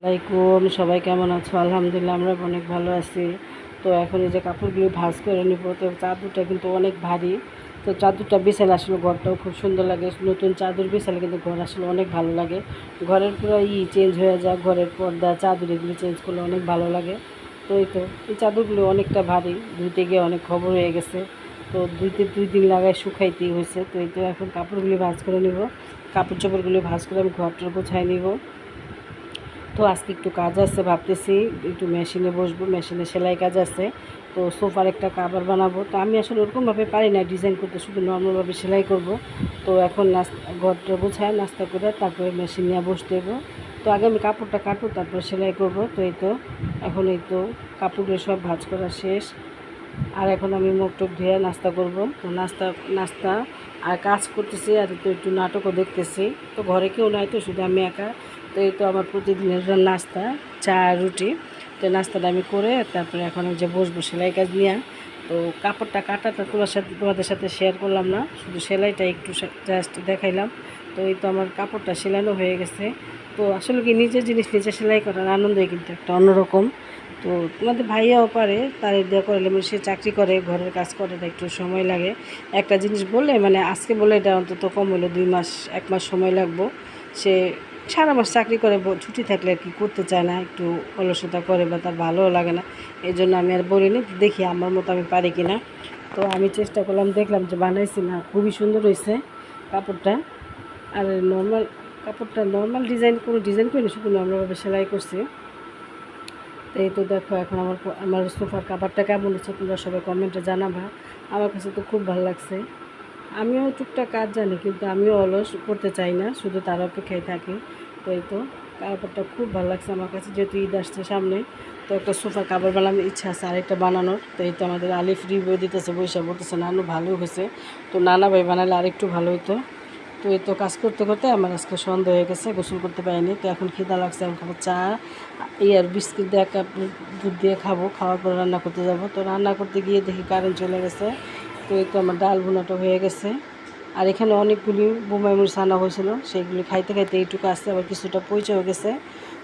আসসালামাইকুম, সবাই কেমন আছো? আলহামদুলিল্লাহ আমরা অনেক ভালো আছি। তো এখন এই যে কাপড়গুলি ভাঁজ করে নিব। তো চাদরটা কিন্তু অনেক ভারী। তো চাদরটা বিছালে আসলে ঘরটাও খুব সুন্দর লাগে। নতুন চাদর বিছালে কিন্তু ঘর আসলে অনেক ভালো লাগে। ঘরের পুরো চেঞ্জ হয়ে যায়, ঘরের পর্দা চাদর এগুলি চেঞ্জ করলে অনেক ভালো লাগে। তো এই চাদরগুলো অনেকটা ভারী, ধুইতে গিয়ে অনেক খবর হয়ে গেছে। তো দুই দিন লাগায় শুকাইতেই হয়েছে। তো এখন কাপড়গুলি ভাঁজ করে নিব। কাপড় চোপড়গুলি ভাঁজ করে আমি ঘরটা গোছায় নিব। তো আজকে একটু কাজ আছে, ভাবতেছি একটু মেশিনে বসবো, মেশিনে সেলাই কাজ আছে। তো সোফার একটা কাভার বানাবো। তো আমি আসলে ওরকমভাবে পারি না ডিজাইন করতে, শুধু নর্মালভাবে সেলাই করব। তো এখন ঘরটা গোছায় নাস্তা করে তারপরে মেশিন নিয়ে বসতে দেবো। তো আগে আমি কাপড়টা কাটবো, তারপর সেলাই করব। তো এখন কাপড়গুলো সব ভাঁজ করা শেষ। আর এখন আমি মুখ টুক ধুয়ে নাস্তা করব। তো নাস্তা আর কাজ করতেছি, আর একটু নাটকও দেখতেছি। তো ঘরে কেউ নাই, তো শুধু আমি একা। তো আমার প্রতিদিনের নাস্তা চা রুটি। তো নাস্তাটা আমি করে তারপরে এখন যে বসবো সেলাই কাজ নিয়ে। তো কাপড়টা কাটাটা তোমাদের সাথে শেয়ার করলাম না, শুধু সেলাইটা একটু জাস্ট দেখাইলাম। তো আমার কাপড়টা সেলানো হয়ে গেছে। তো আসলে কি নিজের জিনিস নিজে সেলাই করার আনন্দই কিন্তু একটা অন্যরকম। তো তোমাদের ভাইয়াও পারে, তার দেওয়া করলে সে চাকরি করে, ঘরের কাজ করে, একটু সময় লাগে। একটা জিনিস বললে আজকে বলে এটা অন্তত কম হলে 2 মাস 1 মাস সময় লাগবো। সে সারা মাস চাকরি করে, ছুটি থাকলে আর কি করতে চায় না, একটু অলসতা করে বা তার ভালোও লাগে না। এই জন্য আমি আর বলিনি, দেখি আমার মতো আমি পারি কি না। তো আমি চেষ্টা করলাম, দেখলাম যে বানাইছি না, খুবই সুন্দর হয়েছে কাপড়টা। আর কাপড়টা নর্মাল কোনো ডিজাইন করিনি, শুধু নর্মালভাবে সেলাই করছি। তো দেখো এখন আমার সোফার কাভারটা কেমন হচ্ছে তোমরা সবাই কমেন্টে জানাবা। আমার কাছে তো খুব ভালো লাগছে। আমিও টুকটাক কাজ জানি, কিন্তু আমিও অলস করতে চাই না, শুধু তার অপেক্ষায় থাকি। তো কাভারটা খুব ভালো লাগছে আমার কাছে, যেহেতু ঈদ আসছে সামনে। তো একটা সোফার কাভার বানানোর ইচ্ছা আছে, আরেকটা বানানোর। তো আমাদের আলিফ রিভিউ দিতেছে, বৈশা বলতেছে নানু ভালো হয়েছে। তো নানা ভাই বানালে আরেকটু ভালো হতো। তো কাজ করতে করতে আমার আজকে সন্ধ্যা হয়ে গেছে, গোসল করতে পারিনি। তো এখন খিদা লাগছে, এখন খাবো চা আর বিস্কিট দিয়ে 1 কাপ দুধ দিয়ে খাবো। খাওয়ার পর রান্না করতে যাব। তো রান্না করতে গিয়ে দেখি কারেন্ট চলে গেছে। তো আমার ডাল ভুনাটা হয়ে গেছে। আর এখানে অনেকগুলি বোম্বাই মরিচ আনা হয়েছিল, সেইগুলি খাইতে খাইতে এইটুকু আসছে, আবার কিছুটা পচেও গেছে।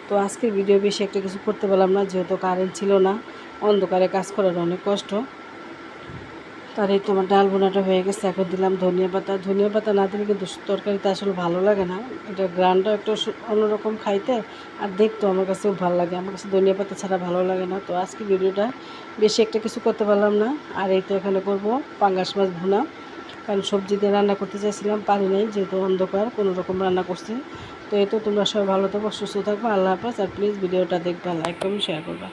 তো আজকের ভিডিও বেশি একটা কিছু করতে পারলাম না, যেহেতু কারেন্ট ছিল না। অন্ধকারে কাজ করার অনেক কষ্ট। তার তোমার ডাল বোনাটা হয়ে গেছে। এখন দিলাম ধনিয়া পাতা না দিলে কিন্তু তরকারিতে আসলে ভালো লাগে না। এটা গ্রানটা একটু অন্যরকম খাইতে, আর দেখতেও আমার কাছেও ভালো লাগে। আমার কাছে ধনিয়া পাতা ছাড়া ভালো লাগে না। তো আজকে ভিডিওটা বেশি একটা কিছু করতে পারলাম না। আর এখানে করব পাঙ্গাস মাছ ভুনা, কারণ সবজি দিয়ে রান্না করতে চাইছিলাম, পারি নাই, যেহেতু অন্ধকার কোনো রকম রান্না করছি। তো তোমরা সবাই ভালো থাকো, সুস্থ থাকবো। আল্লাহ হাফেজ। আর প্লিজ ভিডিওটা দেখবা, লাইক কমেন্ট শেয়ার করবা।